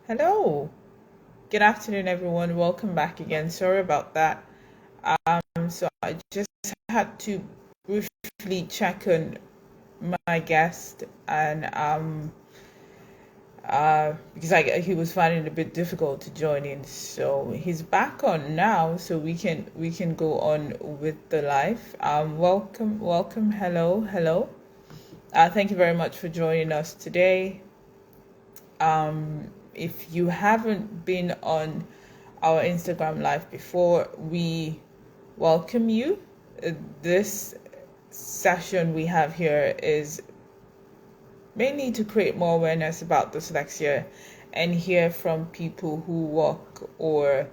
Hello. Good afternoon, everyone. Welcome back again. Sorry about that. So I just had to briefly check on my guest and because he was finding it a bit difficult to join in. So he's back on now, so we can go on with the live. Welcome. Hello. Thank you very much for joining us today. If you haven't been on our Instagram live before, we welcome you. This session we have here is mainly to create more awareness about dyslexia and hear from people who work or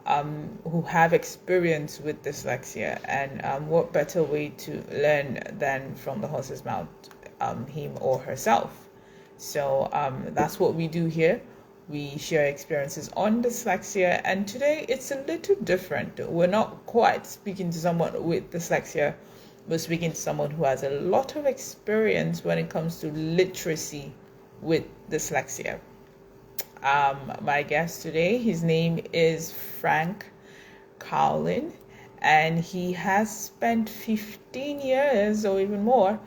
who have experience with dyslexia. And what better way to learn than from the horse's mouth, him or herself. So that's what we do here. We share experiences on dyslexia, and today it's a little different. We're not quite speaking to someone with dyslexia. We're speaking to someone who has a lot of experience when it comes to literacy with dyslexia. My guest today, his name is Frank Cowling, and he has spent 15 years or even more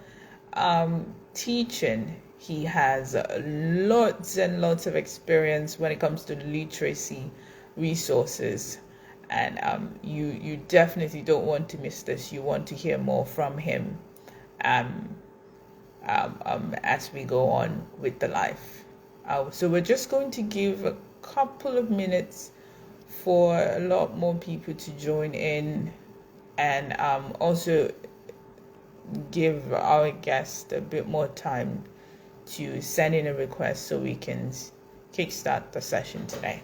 teaching. He has lots and lots of experience when it comes to literacy resources, and you definitely don't want to miss this. You want to hear more from him as we go on with the live. So we're just going to give a couple of minutes for a lot more people to join in, and also give our guest a bit more time to send in a request so we can kickstart the session today.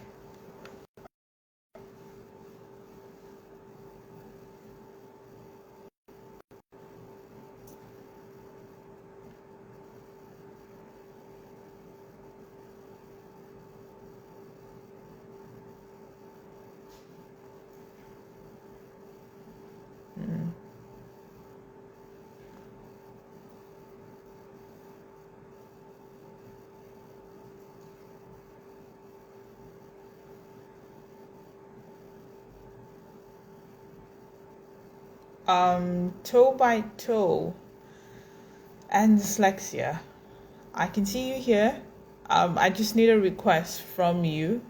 Toe by toe and dyslexia. I can see you here. I just need a request from you.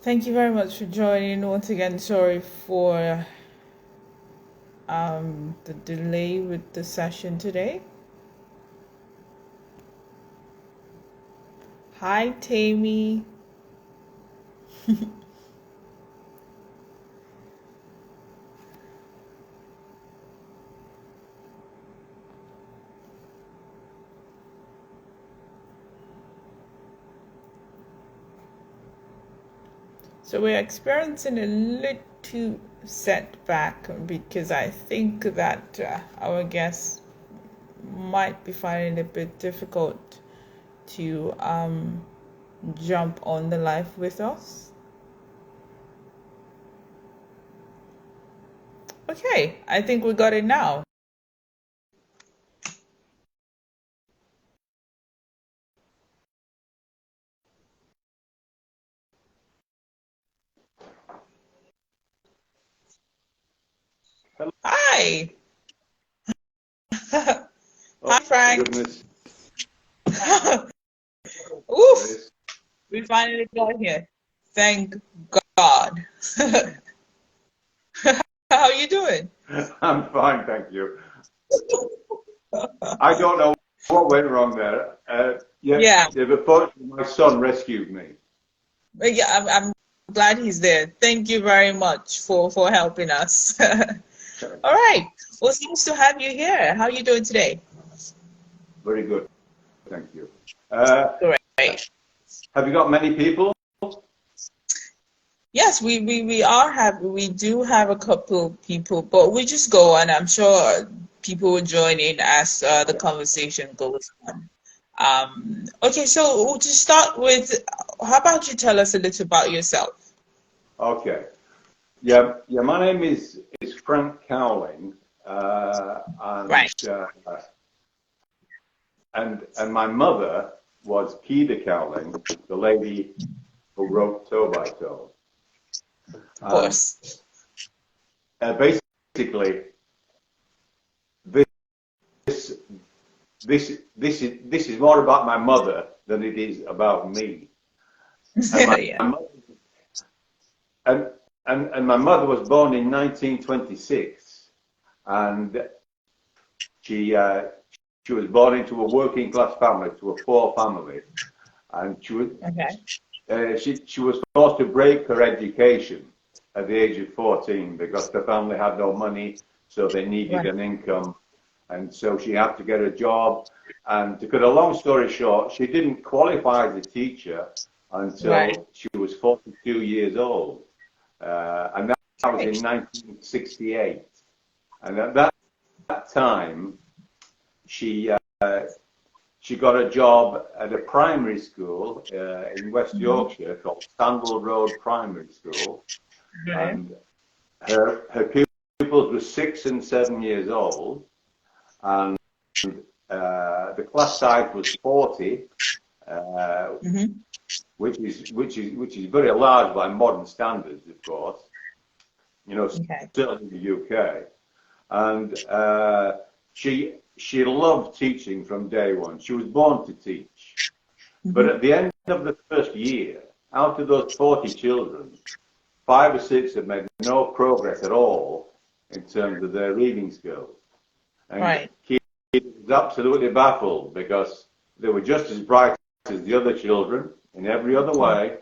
Thank you very much for joining. Once again, sorry for the delay with the session today. Hi, Tammy. So we're experiencing a little setback because I think that our guests might be finding it a bit difficult to jump on the live with us. Okay, I think we got it now. Hi. Hi, Frank. Oof. We finally got here. Thank God. How are you doing? I'm fine, thank you. I don't know what went wrong there. Yeah. But my son rescued me. Yeah, I'm glad he's there. Thank you very much for helping us. All right. Well, seems to have you here. How are you doing today? Very good, thank you. Great. Have you got many people? Yes, we do have a couple people, but we just go on. I'm sure people will join in as the conversation goes on. Okay, so to start with, how about you tell us a little about yourself? Okay. Yeah. My name is Frank Cowling, Right. and my mother was Kida Cowling, the lady who wrote Toe by Toe. Of course. Basically, this this is more about my mother than it is about me. And my, Yeah. my mother, and my mother was born in 1926, and she she was born into a working class family, to a poor family, and she was forced to break her education at the age of 14 because the family had no money, so they needed an income, and so she had to get a job. And to cut a long story short, she didn't qualify as a teacher until she was 42 years old, and that was in 1968. And at that time, she got a job at a primary school in West Yorkshire called Sandal Road Primary School, and her pupils were 6 and 7 years old, and the class size was 40, which is very large by modern standards, of course. You know, certainly in the UK, and she loved teaching from day one. She was born to teach. But at the end of the first year, out of those 40 children, 5 or 6 had made no progress at all in terms of their reading skills. And he was absolutely baffled because they were just as bright as the other children in every other way,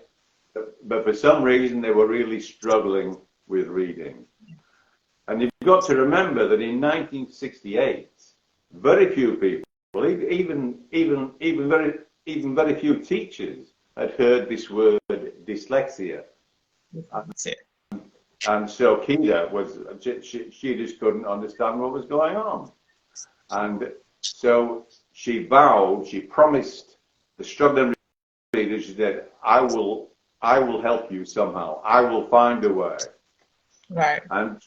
but for some reason they were really struggling with reading. And you've got to remember that in 1968, very few people, even very few teachers, had heard this word dyslexia. And so Kida she just couldn't understand what was going on. And so she promised the struggling readers, she said, I will help you somehow. I will find a way. Right. And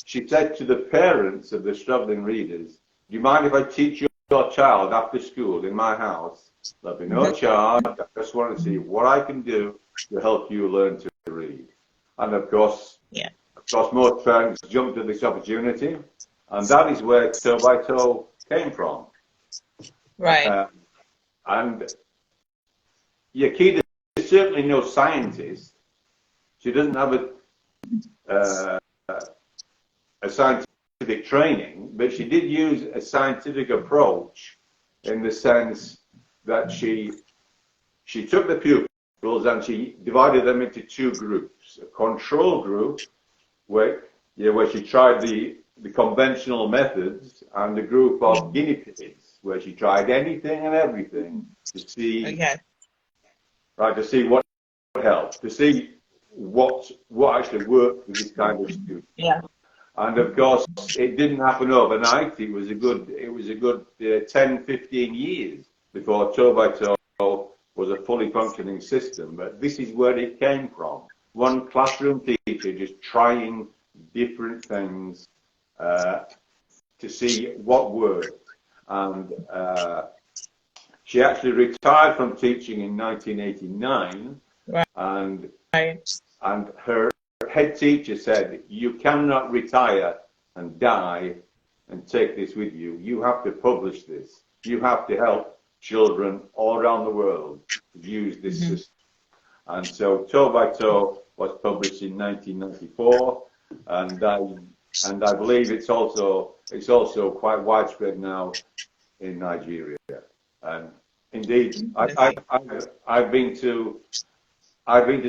she said to the parents of the struggling readers, do you mind if I teach your child after school in my house? There'll be no charge. I just want to see what I can do to help you learn to read. And of course, most parents jumped at this opportunity, and that is where Toe by Toe came from. Right. And Yakida is certainly no scientist. She doesn't have a scientific training, but she did use a scientific approach in the sense that she took the pupils and she divided them into 2 groups: a control group where she tried the conventional methods, and a group of guinea pigs where she tried anything and everything to see what helped, to see what actually worked with this kind of student. Yeah. And of course, it didn't happen overnight. It was a good 10, 15 years before Toe by Toe was a fully functioning system. But this is where it came from. One classroom teacher just trying different things to see what worked. And she actually retired from teaching in 1989. And her head teacher said, you cannot retire and die and take this with you. You have to publish this. You have to help children all around the world use this system. And so Toe by Toe was published in 1994, and I believe it's also quite widespread now in Nigeria. And indeed, I've been to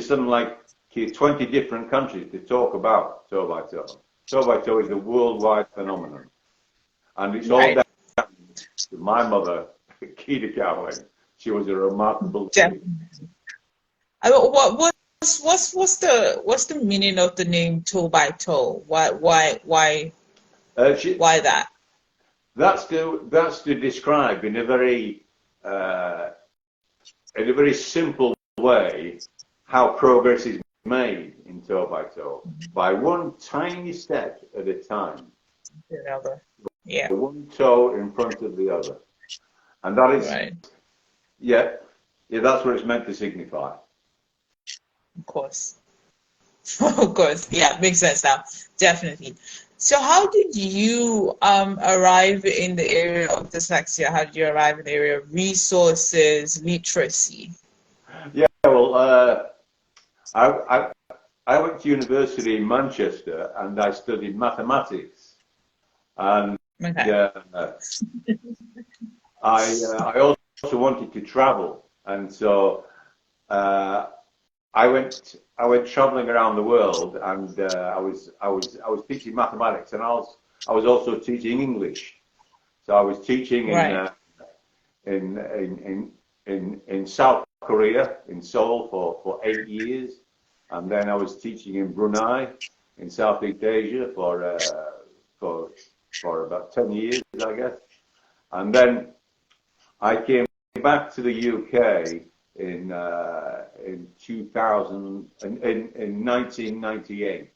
something like 20 different countries to talk about Toe by Toe. Toe by Toe is a worldwide phenomenon, and it's all down to my mother, Kida Cowling. she was a remarkable lady. Definitely. What's the meaning of the name toe by toe? Why that? That's to describe in a very simple way how progress is made in toe by toe by one tiny step at a time. Another. Yeah. One toe in front of the other, and that is Right. yeah, that's what it's meant to signify. Of course. Of course. Yeah, makes sense now. Definitely. So how did you arrive in the area of dyslexia? How did you arrive in the area resources, literacy? Yeah, well, I went to university in Manchester and I studied mathematics, and Okay. I also wanted to travel, and so uh, I went traveling around the world, and I was teaching mathematics, and I was also teaching English. So I was teaching Right. in South Korea, in Seoul for 8 years, and then I was teaching in Brunei, in Southeast Asia for about 10 years, I guess, and then I came back to the UK in 2000 in 1998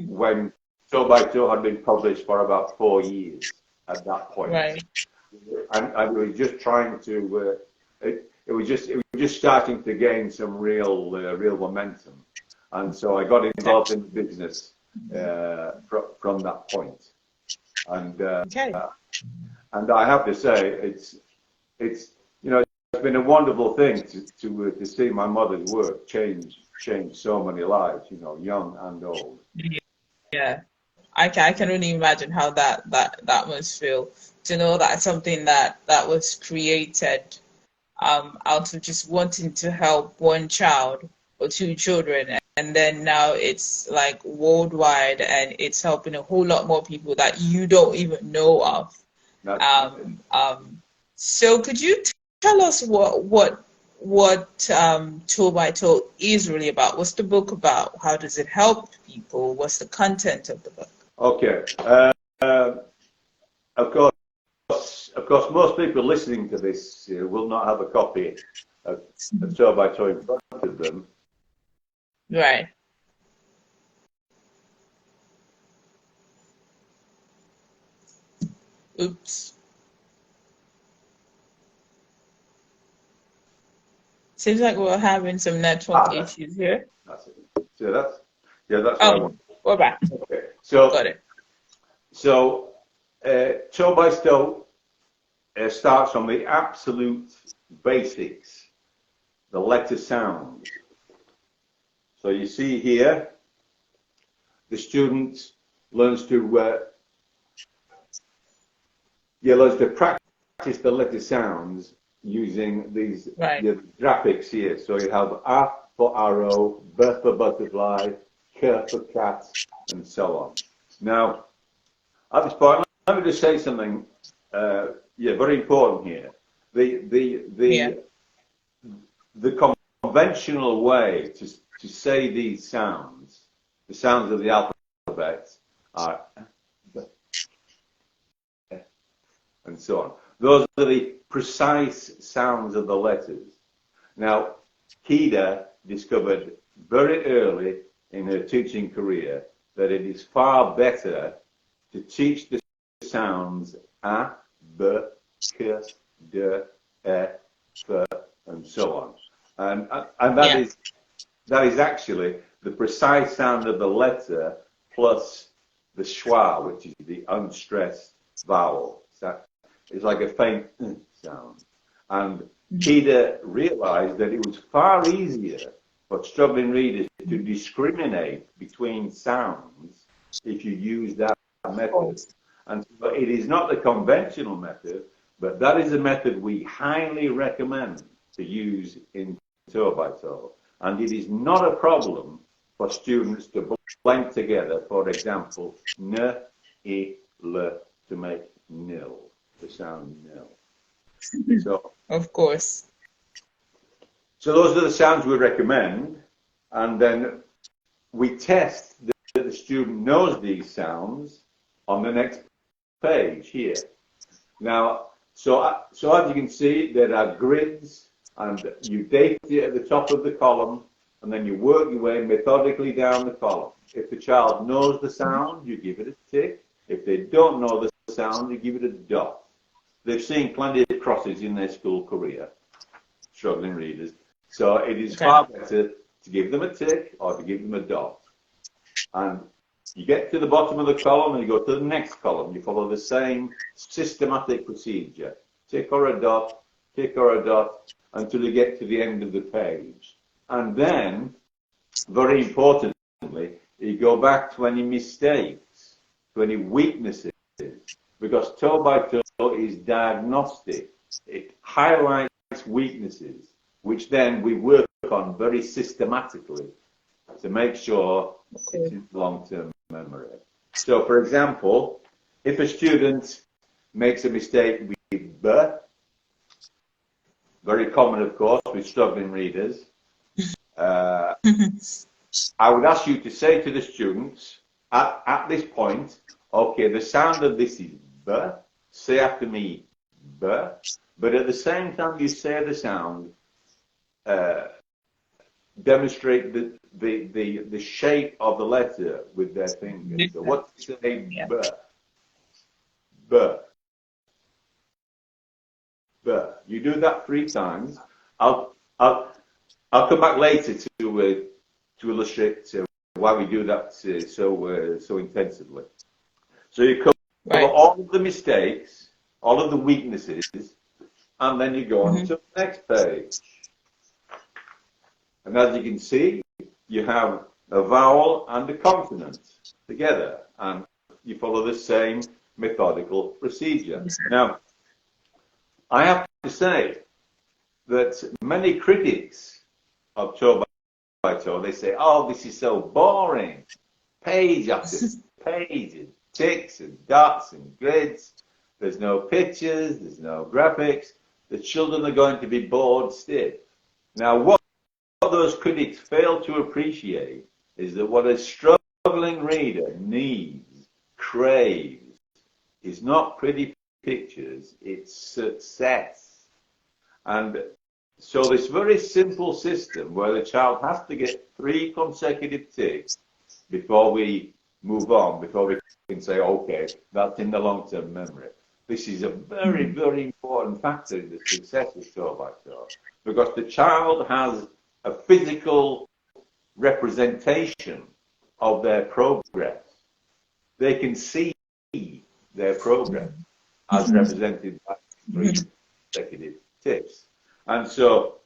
when Toe by Toe had been published for about 4 years at that point. Right. And we were just trying to it was just starting to gain some real momentum, and so I got involved in the business from that point. And Okay. and I have to say it's it's been a wonderful thing to see my mother's work change so many lives, young and old. Yeah. I can only imagine how that must feel to know that something that was created out of just wanting to help one child or two children, and then now it's like worldwide and it's helping a whole lot more people that you don't even know of. So could you tell us what Toe by Toe is really about? What's the book about? How does it help people? What's the content of the book? Okay. Of course, most people listening to this will not have a copy of Toe by Toe in front of them. Right. Oops. Seems like we're having some network issues here. That's it. So that's what I Oh, want. we're back. Okay. So Got it. Toe by Toe starts from the absolute basics, the letter sounds. So you see here, the student learns to practice the letter sounds using these graphics here. So you have A for arrow, B for butterfly, K for cat, and so on. Now, at this point, let me just say something. Very important here. The conventional way to say these sounds, the sounds of the alphabet, are and so on. Those are the precise sounds of the letters. Now, Kida discovered very early in her teaching career that it is far better to teach the sounds A, B, K, D, E, F, and so on. And that is actually the precise sound of the letter plus the schwa, which is the unstressed vowel. It's like a faint sound. And Kida realized that it was far easier for struggling readers to discriminate between sounds if you use that method. And so it is not the conventional method, but that is a method we highly recommend to use in Toe by Toe. And it is not a problem for students to blend together, for example, n, I, l, to make nil, the sound nil. So, of course. So those are the sounds we recommend, and then we test that the student knows these sounds on the next page here. Now, so as you can see, there are grids, and you date it at the top of the column, and then you work your way methodically down the column. If the child knows the sound, you give it a tick. If they don't know the sound, you give it a dot. They've seen plenty of crosses in their school career, struggling readers. So it is far better to give them a tick or to give them a dot. And you get to the bottom of the column and you go to the next column. You follow the same systematic procedure. Tick or a dot, until you get to the end of the page. And then, very importantly, you go back to any mistakes, to any weaknesses, because toe by toe is diagnostic. It highlights weaknesses, which then we work on very systematically to make sure it's in long-term memory. So, for example, if a student makes a mistake with B, very common, of course, with struggling readers, I would ask you to say to the students at this point, okay, the sound of this is B, say after me B, but at the same time you say the sound, demonstrate the shape of the letter with their fingers. So what do you say? Yeah. B, B, B. You do that 3 times. I'll come back later to illustrate why we do that so intensively. So you cover all of the mistakes, all of the weaknesses, and then you go on to the next page. And as you can see, you have a vowel and a consonant together, and you follow the same methodical procedure. Now, I have to say that many critics of toe by toe, they say, oh, this is so boring. Page after page, and ticks and dots and grids. There's no pictures, there's no graphics. The children are going to be bored stiff. Now, what those critics fail to appreciate is that what a struggling reader needs, craves, is not pretty pictures, it's success. And so this very simple system where the child has to get 3 consecutive ticks before we move on, before we can say, okay, that's in the long-term memory. This is a very, very important factor in the success of toe by toe, because the child has a physical representation of their progress. They can see their progress as represented by 3 consecutive ticks. And so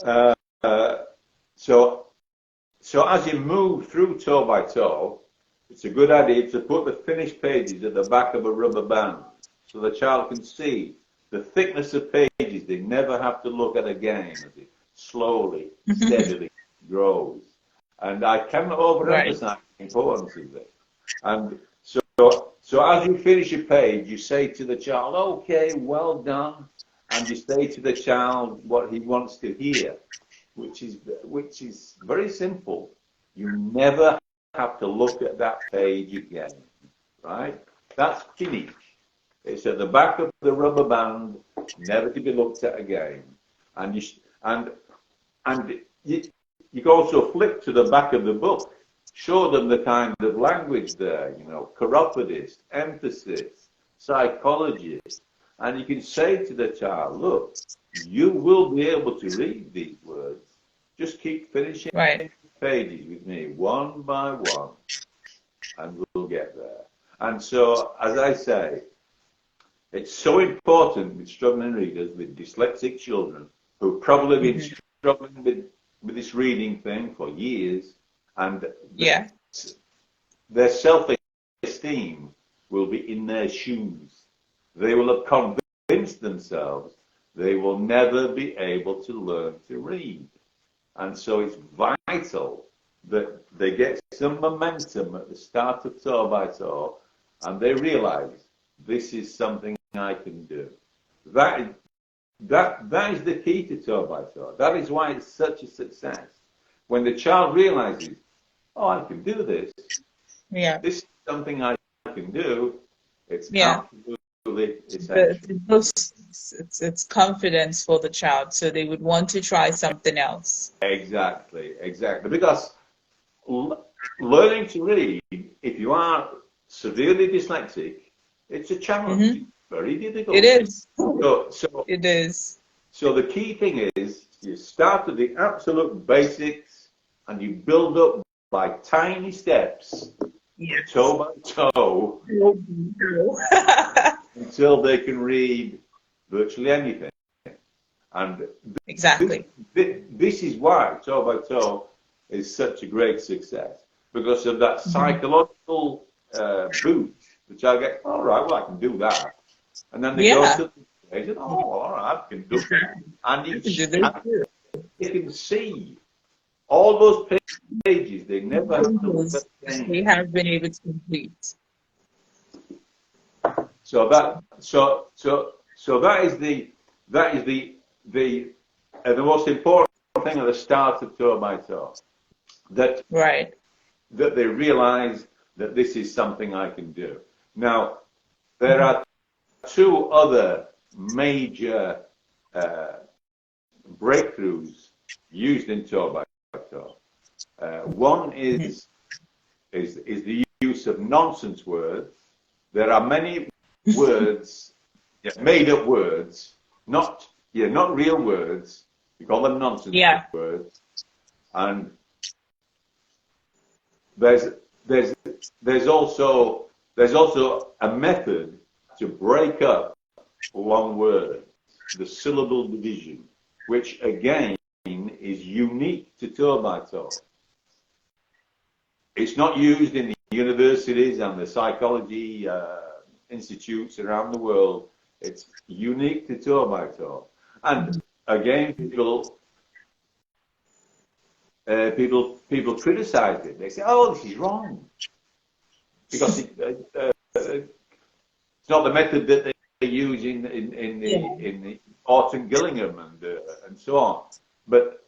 as you move through toe by toe, it's a good idea to put the finished pages at the back of a rubber band so the child can see the thickness of pages. They never have to look at again as it slowly, steadily grows. And I cannot overemphasize the importance of this. And so as you finish a page, you say to the child, okay, well done. And you say to the child what he wants to hear, which is very simple. You never have to look at that page again, right? That's finished. It's at the back of the rubber band, never to be looked at again. And you can also flip to the back of the book, show them the kind of language there, chiropodist, emphasis, psychologist. And you can say to the child, look, you will be able to read these words. Just keep finishing pages with me, one by one, and we'll get there. And so, as I say, it's so important with struggling readers, with dyslexic children, who've probably been struggling with this reading thing for years, and their self-esteem will be in their shoes. They will have convinced themselves they will never be able to learn to read. And so it's vital that they get some momentum at the start of toe by toe, and they realize this is something I can do. that is the key to toe by toe. That is why it's such a success. When the child realizes, oh, I can do this. Yeah. This is something I can do. It's Yeah. absolutely essential. It's confidence for the child, so they would want to try something else. Exactly, exactly. Because learning to read, if you are severely dyslexic, it's a challenge. Mm-hmm. It's very difficult. It is. So It is. So the key thing is you start with the absolute basics and you build up by tiny steps, Yes. toe by toe, until they can read virtually anything. And Exactly. this is why toe by toe is such a great success, because of that psychological boost. The child gets, all right, well, I can do that. And then they go Yeah. to the stage and, oh, all right, I can do that. And they can see all those pages they never have to look at again. They have been able to complete. So that is the most important thing at the start of toe by toe, that Right. that they realize that this is something I can do. Now, there are two other major breakthroughs used in toe by toe. One is the use of nonsense words. There are many words, made up words, not real words. We call them nonsense words. And there's also a method to break up long words, the syllable division, which again is unique to toe by toe. It's not used in the universities and the psychology institutes around the world. It's unique to toe by toe. And again, people criticize it. They say, "Oh, this is wrong," because it's not the method that they use in the Orton Gillingham and so on. But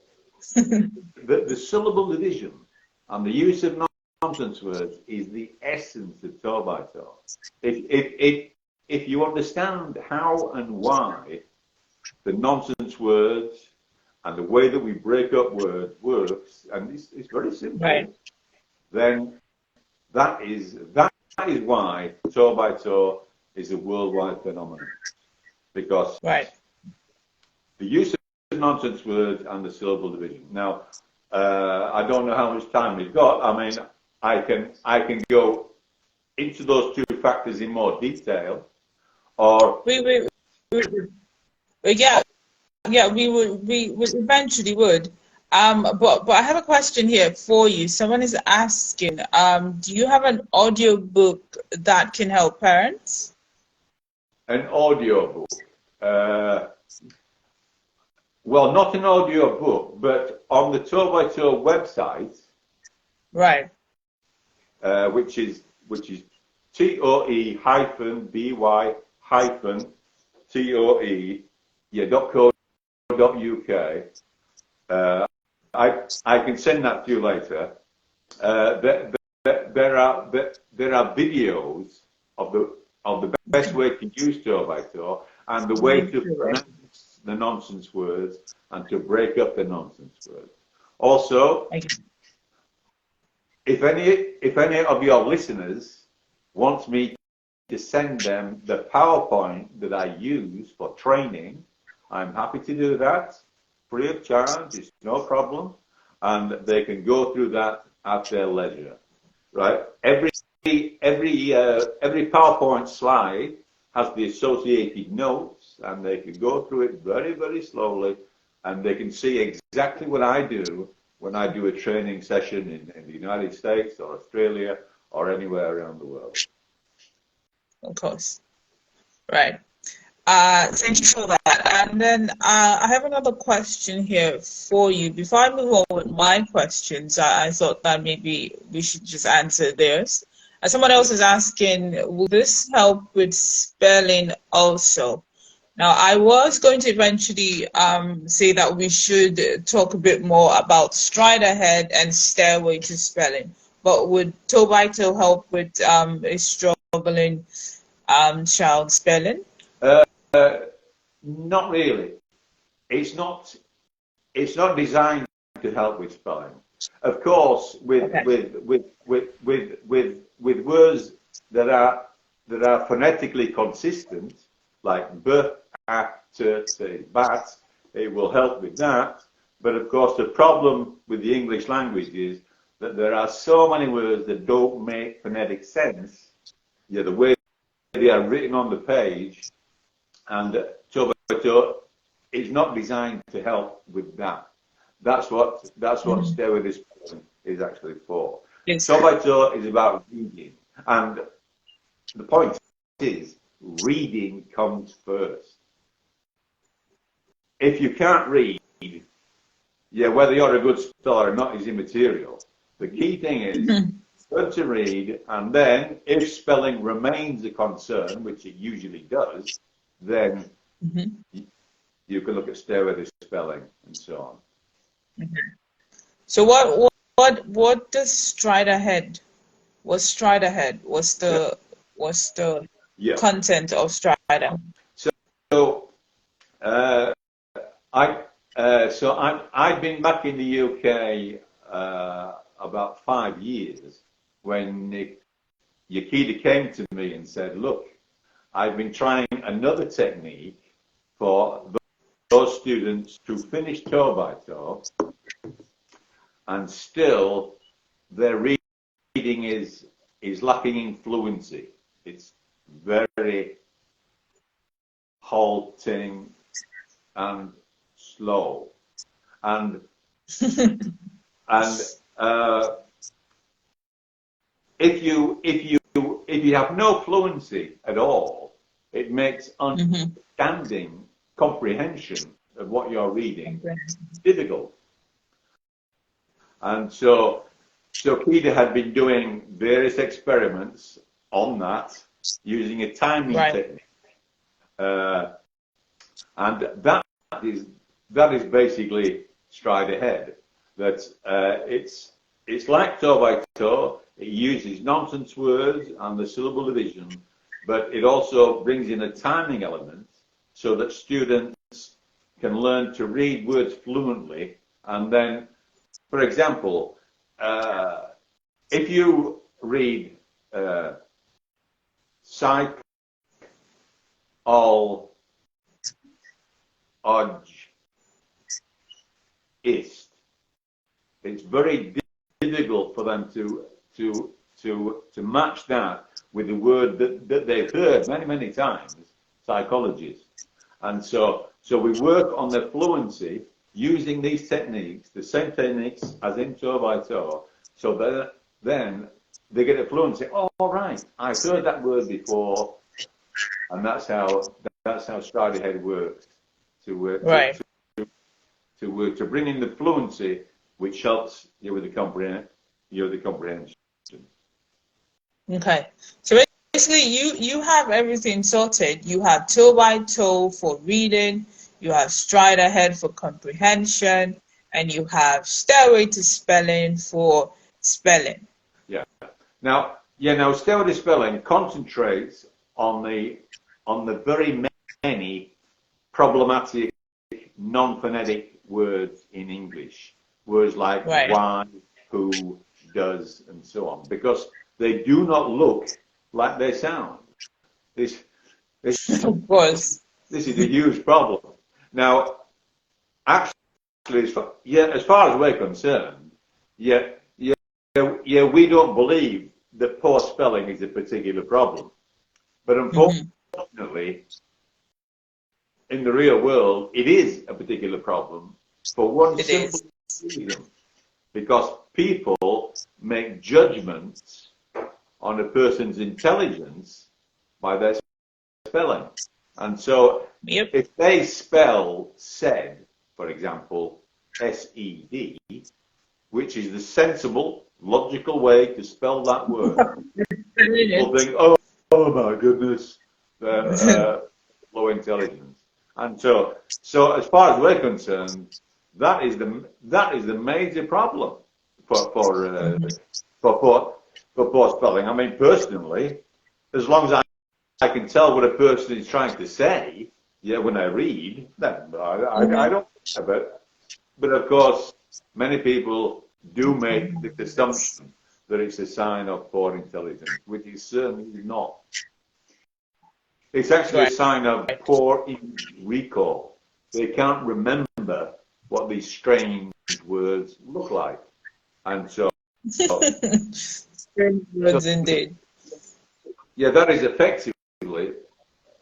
the syllable division and the use of nonsense words is the essence of toe by toe. If you understand how and why the nonsense words and the way that we break up words works, and it's very simple, right, then that is why toe by toe is a worldwide phenomenon, because the use of nonsense words and the syllable division. Now, I don't know how much time we've got. I mean, I can go into those two factors in more detail, or we eventually would. But I have a question here for you. Someone is asking, do you have an audio book that can help parents? An audio book? Well, not an audio book, but on the Toe by Toe website, right? Which is TOE-BY-TOE.co.uk. I can send that to you later. There are videos of the best way to use toe by toe and the way to pronounce the nonsense words and to break up the nonsense words. Also, if any of your listeners wants me to send them the PowerPoint that I use for training, I'm happy to do that, free of charge. It's no problem, and they can go through that at their leisure. Right? Every PowerPoint slide has the associated notes, and they can go through it very, very slowly, and they can see exactly what I do when I do a training session in the United States or Australia or anywhere around the world. Of course. Right. Thank you for that. And then I have another question here for you. Before I move on with my questions, I thought that maybe we should just answer theirs. Someone else is asking, will this help with spelling also? Now, I was going to eventually say that we should talk a bit more about stride ahead and stairway to spelling, but would Tobito help with a struggling child spelling? Uh, Not really. It's not. It's not designed to help with spelling. Of course, Okay. with words that are phonetically consistent, like b, a, t, bat, it will help with that. But of course, the problem with the English language is that there are so many words that don't make phonetic sense. Yeah, the way they are written on the page, and Tobato is not designed to help with that. That's what Stay With This Person is actually for. Yes. Tobato is about reading, and the point is reading comes first. If you can't read, yeah, whether you're a good speller or not is immaterial. The key thing is learn to read, and then if spelling remains a concern, which it usually does, then you can look at Stay With This Spelling and so on. So what does stride ahead? What's stride ahead? What's the content of stride ahead? So I've been back in the UK about 5 years when Yakida came to me and said, look, I've been trying another technique for those students who finish toe by toe and still their reading is lacking in fluency. It's very halting and slow, and if you have no fluency at all, it makes understanding, comprehension of what you're reading difficult. And so Kida had been doing various experiments on that using a timing technique, and that is basically stride ahead. That it's like toe by toe. It uses nonsense words and the syllable division, but it also brings in a timing element so that students can learn to read words fluently. And then, for example, if you read psych, all, odge, ist, it's very difficult for them to match that with the word that they've heard many times, psychologists. And so we work on their fluency using these techniques, the same techniques as in toe by toe, so that then they get a fluency. Oh, all right, I've heard that word before, and that's how stride ahead works to bring in the fluency, which helps you with the comprehension. Okay, so basically you have everything sorted. You have toe by toe for reading, you have stride ahead for comprehension, and you have stairway to spelling for spelling. Yeah. Now stairway to spelling concentrates on the very many problematic non-phonetic words in English. Words like why, who, does, and so on, because they do not look like they sound. This of course. This is a huge problem. Now, actually, as far as we're concerned, we don't believe that poor spelling is a particular problem. But unfortunately, in the real world, it is a particular problem for one simple reason. Because people make judgments on a person's intelligence by their spelling. And so if they spell said, for example, S-E-D, which is the sensible, logical way to spell that word, people think, oh my goodness, low intelligence. And so as far as we're concerned, that is the major problem for poor spelling. I mean, personally, as long as I can tell what a person is trying to say, yeah, when I read, then I don't care. But of course, many people do make the assumption that it's a sign of poor intelligence, which is certainly not. It's actually a sign of poor recall. They can't remember what these strange words look like. And so... Strange words indeed. Yeah, that is effectively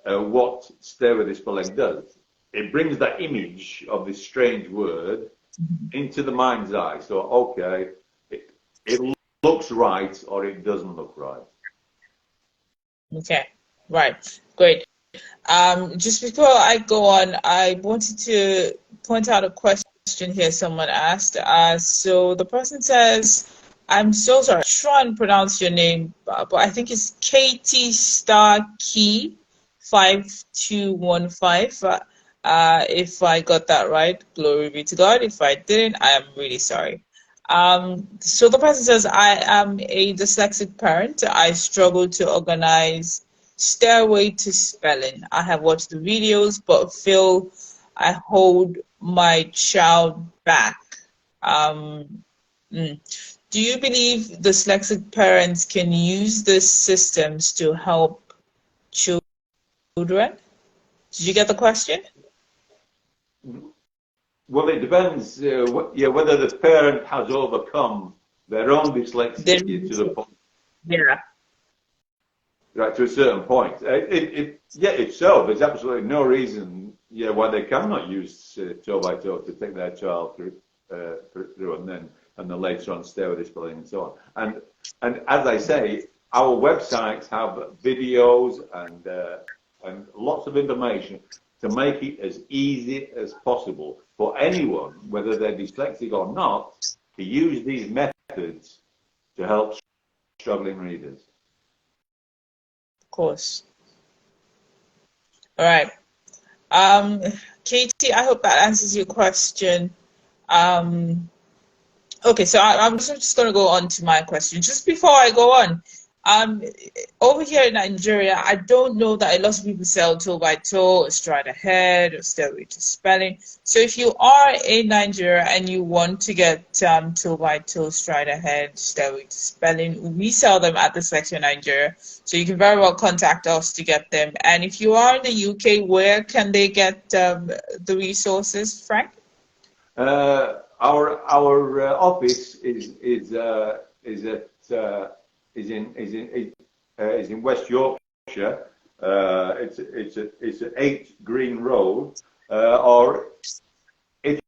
what Stay With This Spelling does. It brings that image of this strange word into the mind's eye. So, okay, it looks right or it doesn't look right. Okay, right, great. Just before I go on, I wanted to point out a question here someone asked. So the person says, I'm so sorry, I'm trying to pronounce your name, but I think it's Katie Star Key 5215. If I got that right, glory be to God. If I didn't, I am really sorry. So the person says, I am a dyslexic parent. I struggle to organize Stairway to Spelling. I have watched the videos, but feel I hold my child back. Do you believe dyslexic parents can use these systems to help children? Did you get the question? Well, it depends, whether the parent has overcome their own dyslexia to the point. Yeah. Right, to a certain point. If so, there's absolutely no reason, why they cannot use toe by toe to take their child through, and then later on stay with this spelling and so on. And as I say, our websites have videos and lots of information to make it as easy as possible for anyone, whether they're dyslexic or not, to use these methods to help struggling readers. Of course. All right. Katie, I hope that answers your question. Okay, so I'm just going to go on to my question. Just before I go on, over here in Nigeria, I don't know that a lot of people sell toe by toe, or stride ahead, or Stairway to Spelling. So if you are in Nigeria and you want to get toe by toe, stride ahead, Stairway to Spelling, we sell them at Dyslexia Nigeria. So you can very well contact us to get them. And if you are in the UK, where can they get the resources, Frank? Our office is in West Yorkshire. It's at 8 Green Road. Or if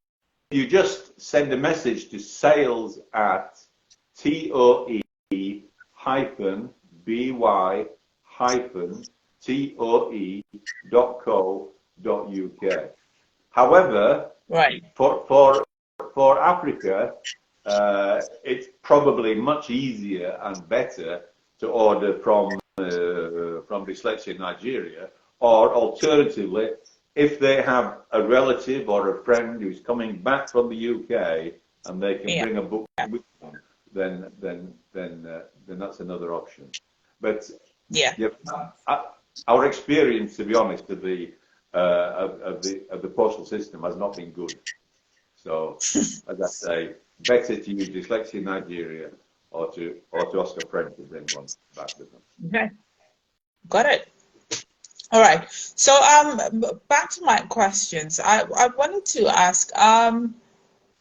you just send a message to sales@by-toe.co.uk. However, right, for Africa, it's probably much easier and better to order from Dyslexia Nigeria, or alternatively, if they have a relative or a friend who's coming back from the UK and they can bring a book with them, then that's another option. But our experience, to be honest, of the postal system has not been good. So, as I say, better to use Dyslexia Nigeria or to ask a friend to bring one back with them. Okay, got it. All right. So, back to my questions. I wanted to ask,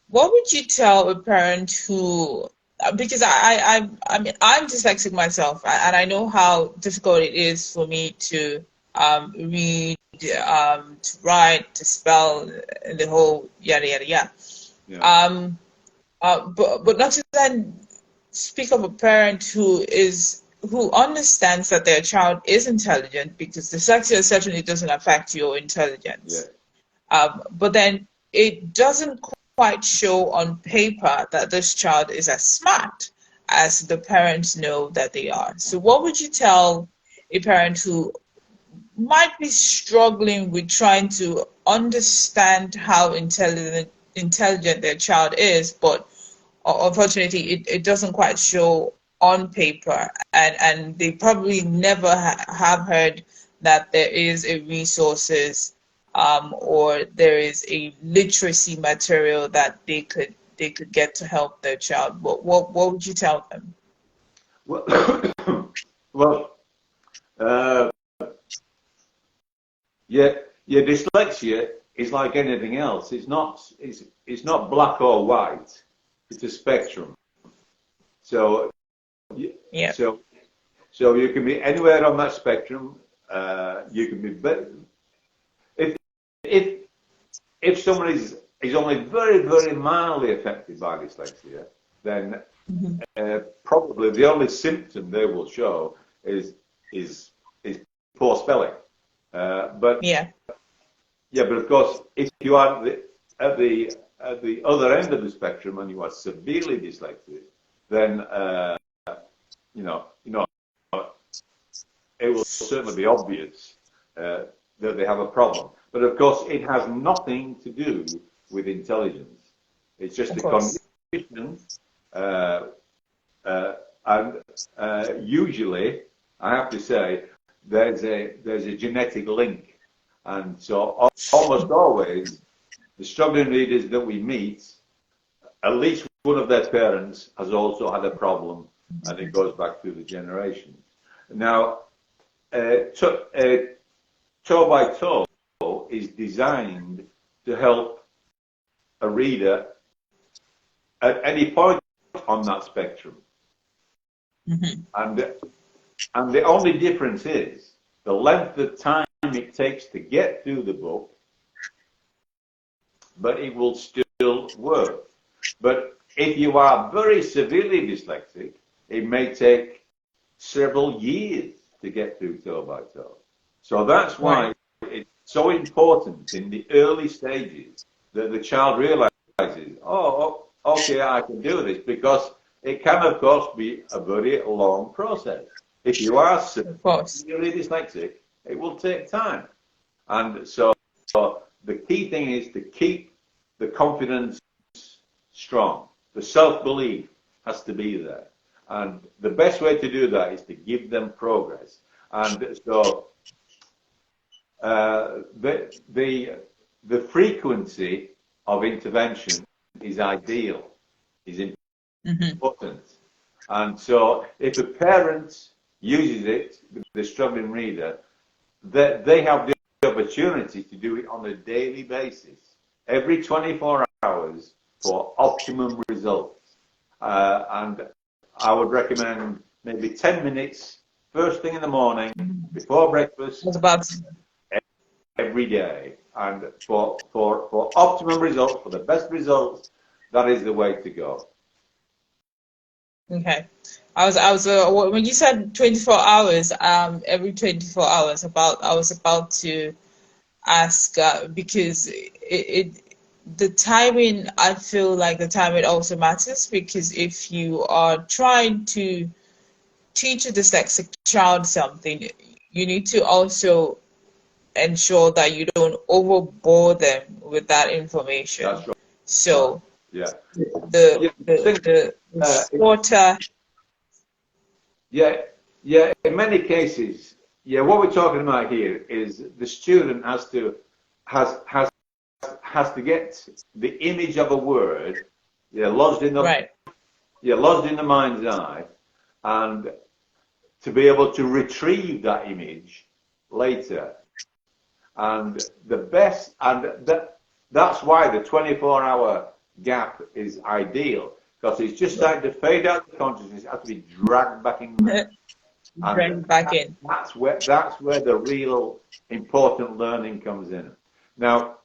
what would you tell a parent who, because I mean, I'm dyslexic myself, and I know how difficult it is for me to read, to write, to spell, the whole yada yada yada. Yeah. But not to then speak of a parent who understands that their child is intelligent, because dyslexia certainly doesn't affect your intelligence. Yeah. But then it doesn't quite show on paper that this child is as smart as the parents know that they are. So what would you tell a parent who might be struggling with trying to understand how intelligent their child is, but unfortunately it doesn't quite show on paper, and they probably never have heard that there is a resources or there is a literacy material that they could get to help their child. What would you tell them? Well, well, uh, yeah, yeah. Dyslexia is like anything else. It's not black or white. It's a spectrum. So Yeah. so you can be anywhere on that spectrum. You can be if if if someone is only very mildly affected by dyslexia, then probably the only symptom they will show is poor spelling. But Yeah. yeah, but of course, if you are at the other end of the spectrum and you are severely dyslexic, then you know, it will certainly be obvious that they have a problem. But of course, it has nothing to do with intelligence. It's just a condition, and usually, I have to say, there's a genetic link, and so almost always the struggling readers that we meet, at least one of their parents has also had a problem, and it goes back through the generations. Now, toe by toe is designed to help a reader at any point on that spectrum. And the only difference is the length of time it takes to get through the book, but it will still work. But if you are very severely dyslexic, it may take several years to get through toe by toe. So that's why it's so important in the early stages that the child realizes, oh, okay, I can do this, because it can, of course, be a very long process. If you are severely dyslexic, it will take time. And so the key thing is to keep the confidence strong. The self-belief has to be there. And the best way to do that is to give them progress. And so the frequency of intervention is ideal, is important. And so if a parent uses it, the struggling reader, they have the opportunity to do it on a daily basis, every 24 hours for optimum results. And I would recommend maybe 10 minutes first thing in the morning before breakfast every day. And for optimum results, for the best results, that is the way to go. Okay. I was when you said 24 hours, every 24 hours, I was about to ask because the timing, I feel like the timing also matters, because if you are trying to teach a dyslexic child something, you need to also ensure that you don't overbore them with that information. That's right. So yeah, the shorter. Yeah. In many cases, what we're talking about here is the student has to get the image of a word, lodged in the mind's eye, and to be able to retrieve that image later. And that's why the 24-hour gap is ideal, because it's just starting to fade out of consciousness, has to be dragged back in. That's where the real important learning comes in. Now,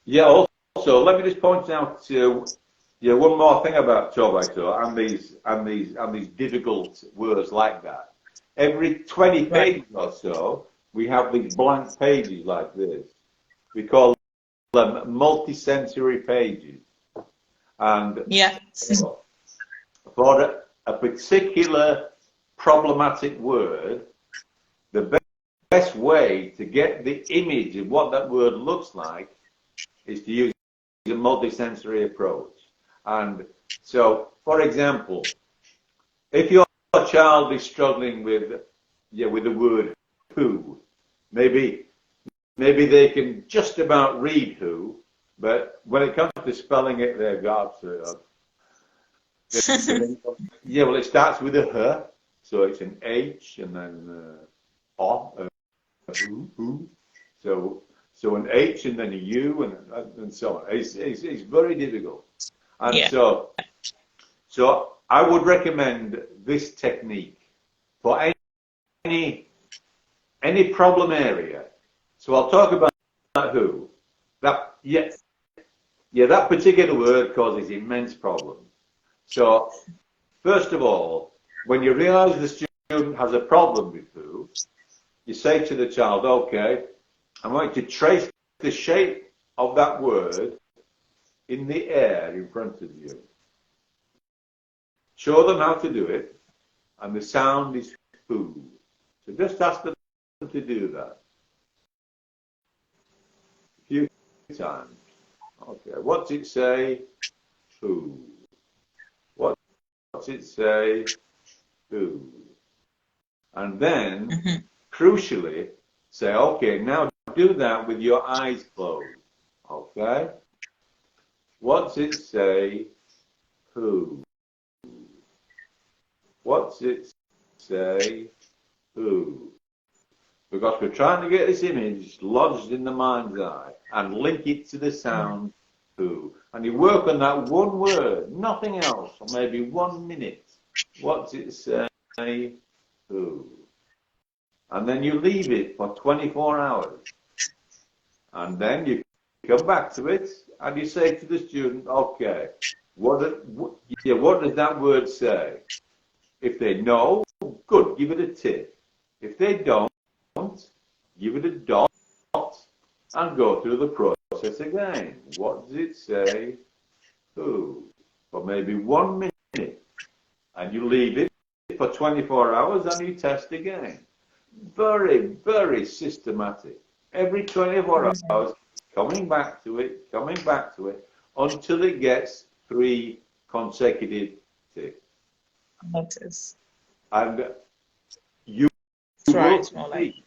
also let me just point out one more thing about toe by toe and these difficult words like that. Every 20 pages or so, we have these blank pages like this. We call them multi-sensory pages. And for a particular problematic word, the best way to get the image of what that word looks like is to use a multisensory approach. And so, for example, if your child is struggling with the word who, maybe they can just about read who, but when it comes to spelling it, they've got yeah, well, it starts with a h, so it's an H and then o, who. So an H and then a U and so on. It's very difficult. And Yeah. so I would recommend this technique for any problem area. So I'll talk about who. That that particular word causes immense problems. So first of all, when you realize the student has a problem with who, you say to the child, okay, I want you to trace the shape of that word in the air in front of you. Show them how to do it, and the sound is who. So just ask them to do that a few times. Okay, what's it say? Who. What's it say? Who. And then, crucially, say, okay, now do that with your eyes closed. Okay? What's it say? Who. What's it say? Who. Because we're trying to get this image lodged in the mind's eye and link it to the sound who. And you work on that one word, nothing else, for maybe 1 minute. What's it say? Who. And then you leave it for 24 hours. And then you come back to it and you say to the student, okay, what does that word say? If they know, good, give it a tick. If they don't, give it a dot and go through the process again. What does it say? Who? For maybe 1 minute. And you leave it for 24 hours and you test again. Very, very systematic. Every 24 hours, coming back to it, until it gets 3 consecutive ticks. Notice. And you will succeed.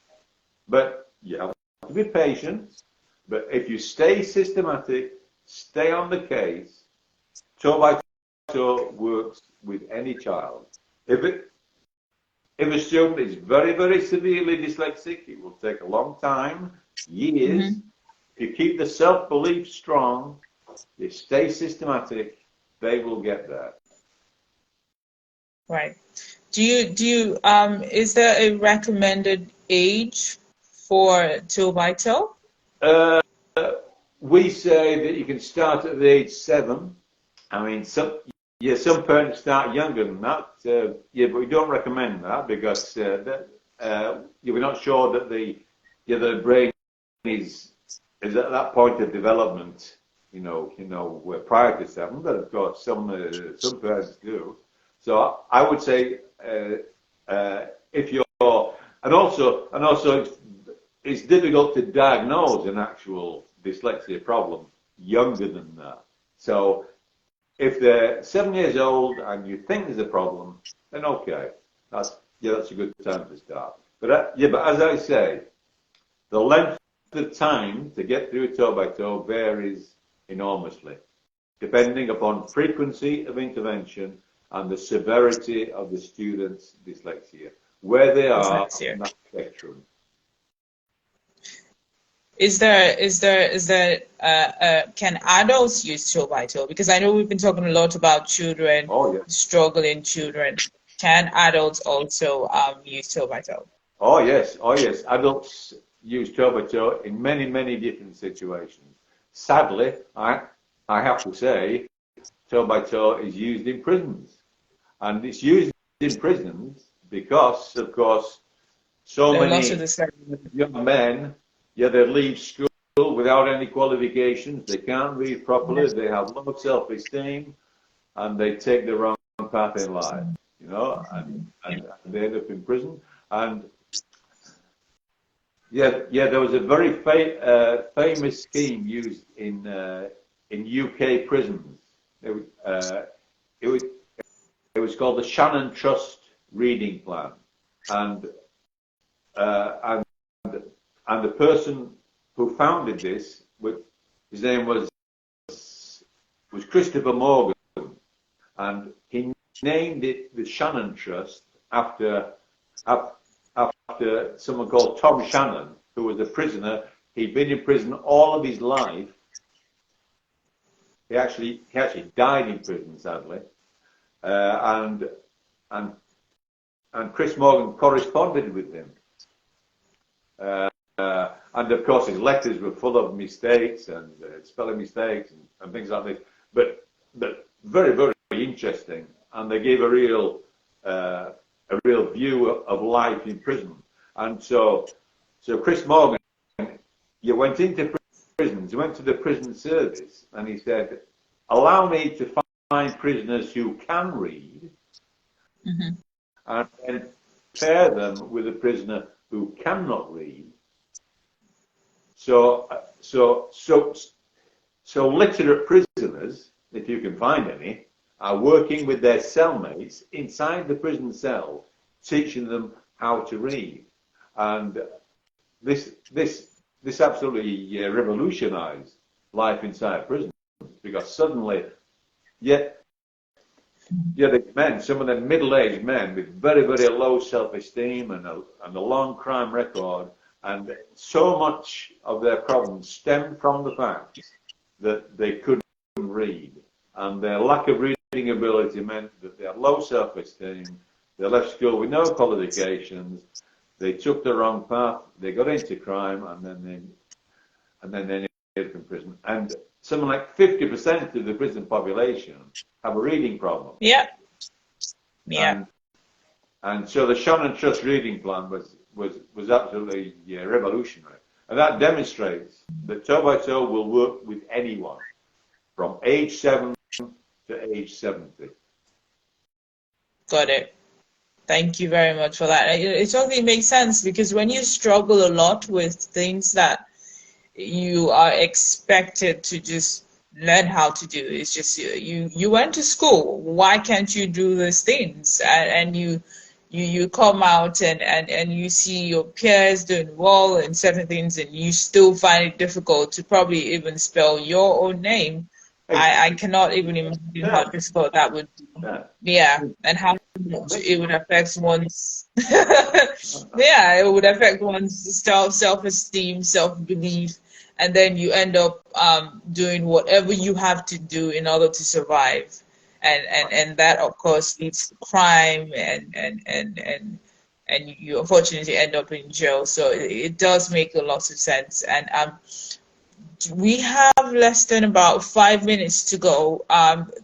But you have to be patient. But if you stay systematic, stay on the case, toe by toe works with any child. If a student is very, very severely dyslexic, it will take a long time, years. If you keep the self-belief strong, you stay systematic, they will get there. Right. Do you is there a recommended age for toe by toe? We say that you can start at the age 7. I mean, some parents start younger than that. But we don't recommend that because we're not sure that the brain is at that point of development. Prior to 7. But of course, some parents do. So I would say if you're and also it's difficult to diagnose an actual dyslexia problem younger than that. So if they're 7 years old and you think there's a problem, then okay, that's a good time to start. But as I say, the length of time to get through toe by toe varies enormously, depending upon frequency of intervention and the severity of the student's dyslexia, where they are on that spectrum. Can adults use toe by toe? Because I know we've been talking a lot about children, struggling children. Can adults also use toe by toe? Oh yes. Adults use toe by toe in many, many different situations. Sadly, I have to say, toe by toe is used in prisons. And it's used in prisons because, of course, so many young men, they leave school without any qualifications. They can't read properly. They have low self-esteem, and they take the wrong path in life, and they end up in prison. And Yeah. There was a very famous scheme used in UK prisons. It was it was called the Shannon Trust Reading Plan, and and and the person who founded this, his name was Christopher Morgan, and he named it the Shannon Trust after someone called Tom Shannon, who was a prisoner. He'd been in prison all of his life. He actually died in prison, sadly, and Chris Morgan corresponded with him. And of course, his letters were full of mistakes and spelling mistakes and things like this. But very, very interesting, and they gave a real view of life in prison. And so Chris Morgan, you went into prisons, he went to the prison service, and he said, "Allow me to find prisoners who can read, Mm-hmm. and then pair them with a prisoner who cannot read. So literate prisoners, if you can find any, are working with their cellmates inside the prison cell, teaching them how to read." And this absolutely revolutionized life inside prison, because suddenly, the men, some of them middle-aged men with very, very low self-esteem and a long crime record, and so much of their problems stemmed from the fact that they couldn't read, and their lack of reading ability meant that they had low self-esteem. They left school with no qualifications. They took the wrong path. They got into crime, and then they ended up in prison. And something like 50% of the prison population have a reading problem. Yeah. Yeah. And so the Shannon Trust reading plan was absolutely revolutionary. And that demonstrates that toe by toe will work with anyone from age 7 to age 70. Got it. Thank you very much for that. It totally makes sense, because when you struggle a lot with things that you are expected to just learn how to do, it's just you went to school. Why can't you do these things? And you come out and you see your peers doing well in certain things, and you still find it difficult to probably even spell your own name. I cannot even imagine how difficult that would be. Yeah, and how it would affect one's it would affect one's self-esteem, self-belief, and then you end up doing whatever you have to do in order to survive, and that of course leads to crime, and you unfortunately end up in jail. So it does make a lot of sense. And we have less than about 5 minutes to go.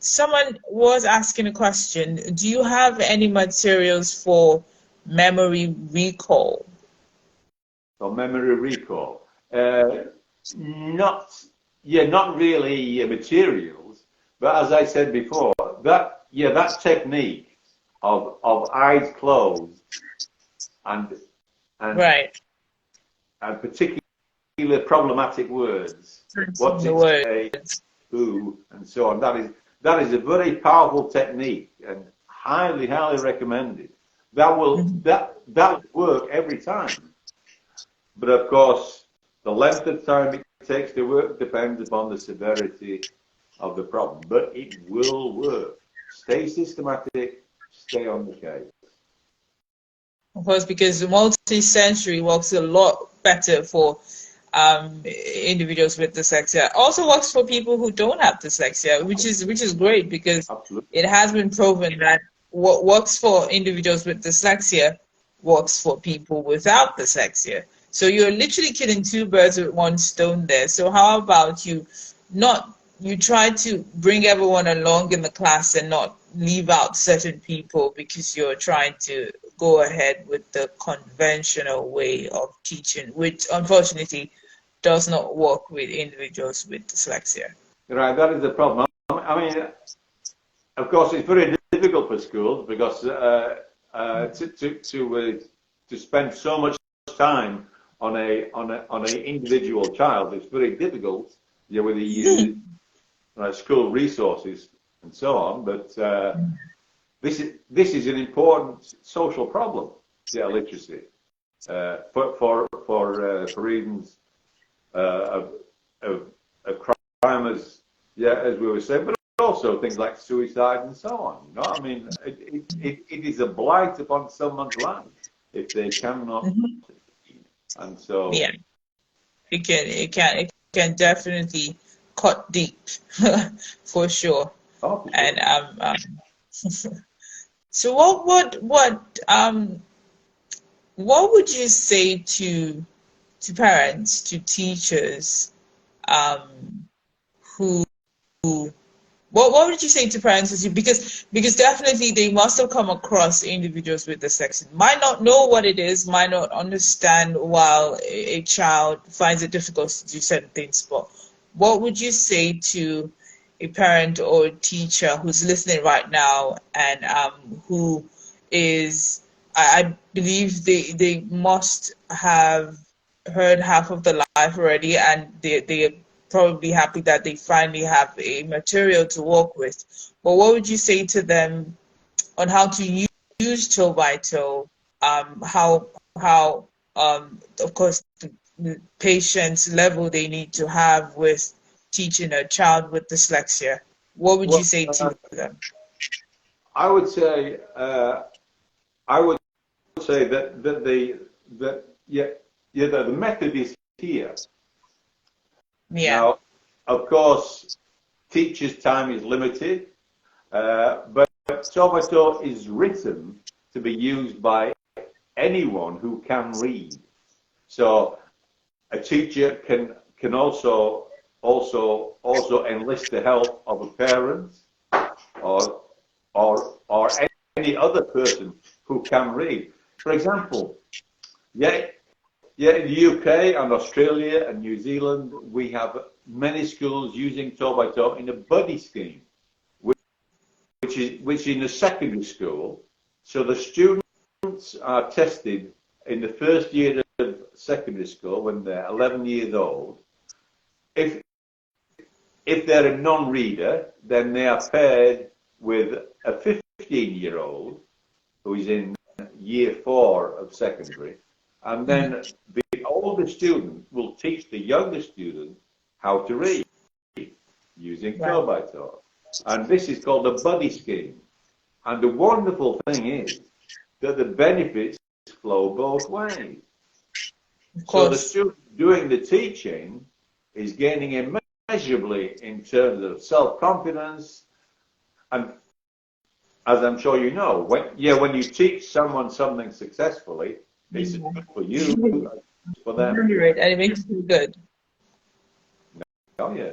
Someone was asking a question. Do you have any materials for memory recall? For memory recall, not really materials, but as I said before, that technique of eyes closed and right, and particularly problematic words, what's it say, who, and so on. That is a very powerful technique and highly recommended. That will work every time. But of course, the length of time it takes to work depends upon the severity of the problem. But it will work. Stay systematic. Stay on the case. Of course, because the multi-sensory works a lot better for individuals with dyslexia. Also works for people who don't have dyslexia, which is great, because it has been proven that what works for individuals with dyslexia works for people without dyslexia. So you're literally killing two birds with one stone there. So how about you try to bring everyone along in the class and not leave out certain people because you're trying to go ahead with the conventional way of teaching, which unfortunately does not work with individuals with dyslexia. Right, that is the problem. I mean, of course, it's very difficult for schools because to spend so much time on a individual child, it's very difficult. Whether you use school resources and so on, but this is an important social problem. Literacy for reasons of crime, as we were saying, but also things like suicide and so on. I mean, it is a blight upon someone's life if they cannot. And so it can definitely cut deep for sure. Oh, for sure. And so what would you say to parents, to teachers, who what would you say to parents? Because definitely they must have come across individuals with dyslexia, might not know what it is, might not understand while a child finds it difficult to do certain things. But what would you say to a parent or a teacher who's listening right now and who is, I believe they must have heard half of the life already, and they're probably happy that they finally have a material to work with. But what would you say to them on how to use toe by toe? How of course the patience level they need to have with teaching a child with dyslexia. What would you say to them? I would say that the method is here. Yeah. Now, of course, teachers' time is limited, but toe by toe is written to be used by anyone who can read. So a teacher can also enlist the help of a parent or any other person who can read. For example, in the UK and Australia and New Zealand, we have many schools using toe by toe in a buddy scheme, which in a secondary school. So the students are tested in the first year of secondary school when they're 11 years old. If they're a non-reader, then they are paired with a 15-year-old who is in year 4 of secondary, and then the older student will teach the younger student how to read using toe by toe. And this is called a buddy scheme. And the wonderful thing is that the benefits flow both ways. So the student doing the teaching is gaining immeasurably in terms of self-confidence, and as I'm sure you know, when you teach someone something successfully, it's good for you, for them. And it makes you good. Oh yeah.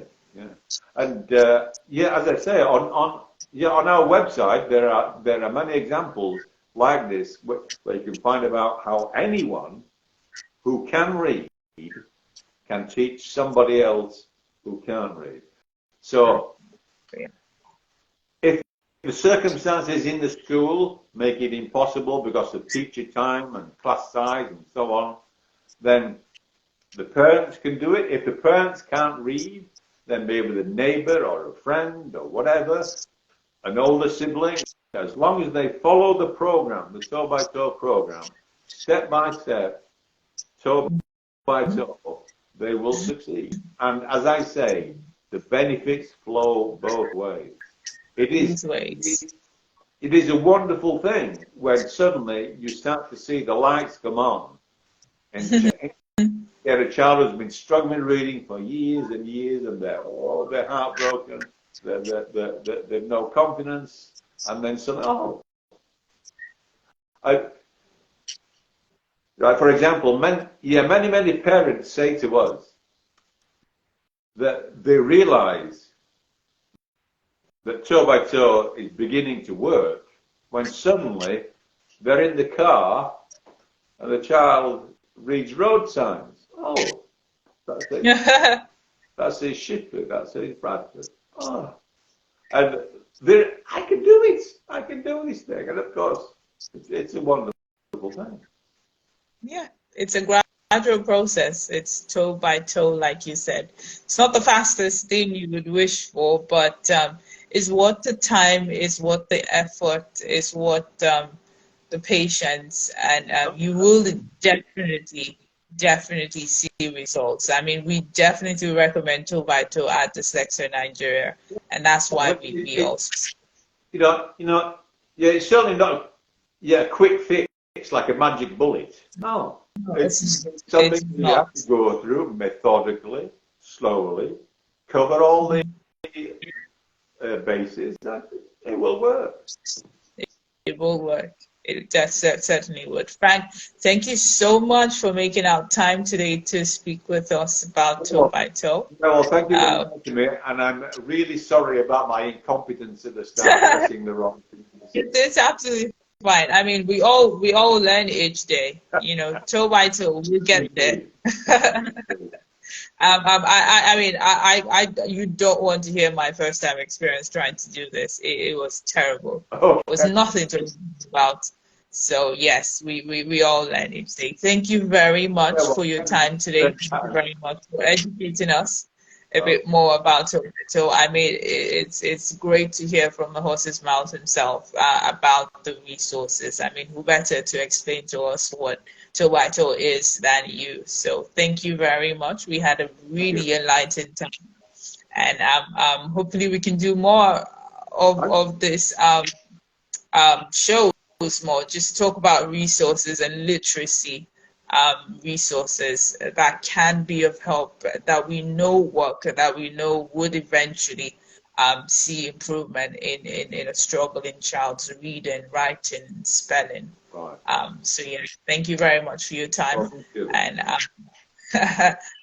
And as I say, on our website there are many examples like this where you can find about how anyone who can read can teach somebody else who can't read. So if the circumstances in the school make it impossible because of teacher time and class size and so on, then the parents can do it. If the parents can't read, then maybe the neighbor or a friend or whatever, an older sibling, as long as they follow the program, the toe by toe program, step by step, toe by toe, they will succeed. And as I say, the benefits flow both ways. It is a wonderful thing when suddenly you start to see the lights come on and get a child who's been struggling reading for years and years, and they're heartbroken, they've no confidence, and then suddenly, for example, many parents say to us that they realize that toe by toe is beginning to work when suddenly they're in the car and the child reads road signs. Oh, that's it. That's his Shipley, that's his Bradford. Oh. And I can do it. I can do this thing. And of course, it's a wonderful thing. Yeah, it's a gradual process. It's toe by toe, like you said. It's not the fastest thing you would wish for, but it's what the time, is what the effort, is what the patience, and you will definitely see results. I mean, we definitely recommend toe by toe at Dyslexia Nigeria, and that's why But we also. yeah, it's certainly not a quick fix like a magic bullet. No, No, it's it's something you not. have to go through methodically, slowly, cover all the bases. It will work. It will work. It certainly would. Frank, thank you so much for making out time today to speak with us about toe Well, by toe. thank you for Uh, listening to me, and I'm really sorry about my incompetence at the start, pressing the wrong things. it's absolutely fine. I mean, we all learn each day. Toe by toe, we get there. I mean, you don't want to hear my first time experience trying to do this. It was terrible. It was Okay. nothing to think about. So yes, we all learn each day. Thank you very Yeah, much well, for your thank you time today. for Thank you that. very much for educating us a Okay. bit more about it. So I mean, it's great to hear from the horse's mouth himself about the resources. I mean, who better to explain to us what toe by toe is than you? So thank you very much. We had a Thank you. really enlightened time, and hopefully we can do more of this shows more. Just talk about resources and literacy resources that can be of help, that we know work, that we know would eventually see improvement in a struggling child's reading, writing, spelling. Right. So yeah, thank you very much for your time, Well, thank you. and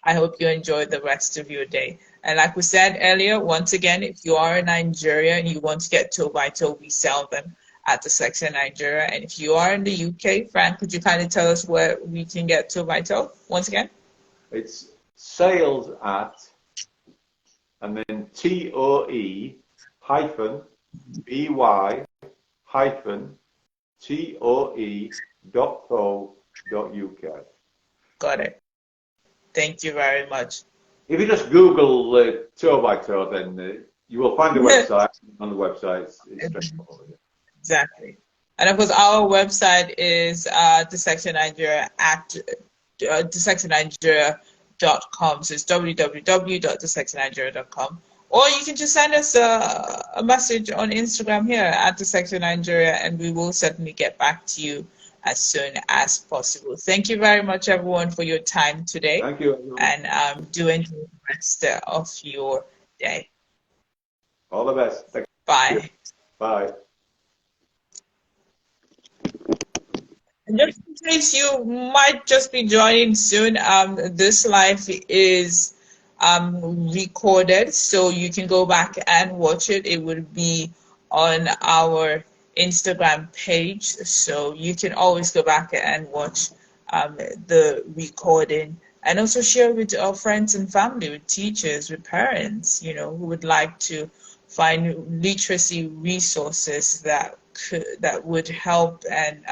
I hope you enjoy the rest of your day. And like we said earlier, once again, if you are in Nigeria and you want to get toe by toe, we sell them at Dyslexia Nigeria. And if you are in the UK, Frank, could you kind of tell us where we can get toe by toe once again? It's sales at, and then TOE hyphen BY hyphen TOE.co.uk. Got it. Thank you very much. If you just Google toe by toe, then you will find the website. On the website, it's straightforward. Exactly. And of course, our website is Dyslexia Nigeria at dyslexia.nigeria.com. So it's www.dyslexianigeria.com. Or you can just send us a message on Instagram here at Dyslexia Nigeria, and we will certainly get back to you as soon as possible. Thank you very much, everyone, for your time today. Thank you, everyone. And do enjoy the rest of your day. All the best. Thank Bye. you. Bye. And just in case you might just be joining soon, this live is recorded, so you can go back and watch it. It will be on our Instagram page, so you can always go back and watch the recording, and also share with our friends and family, with teachers, with parents, who would like to find literacy resources that would help and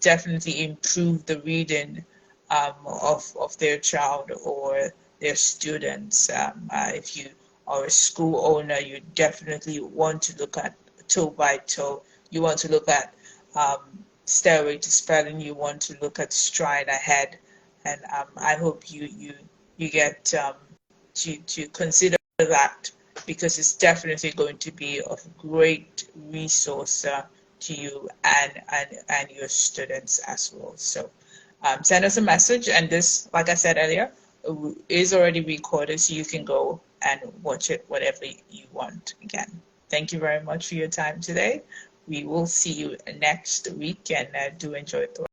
definitely improve the reading of their child or their students. If you are a school owner, you definitely want to look at toe by toe. You want to look at stairway to spelling. You want to look at stride ahead, and I hope you get to consider that, because it's definitely going to be of great resource to you and your students as well. So send us a message, and this, like I said earlier, is already recorded, so you can go and watch it whatever you want. Again, thank you very much for your time today. We will see you next week, and do enjoy the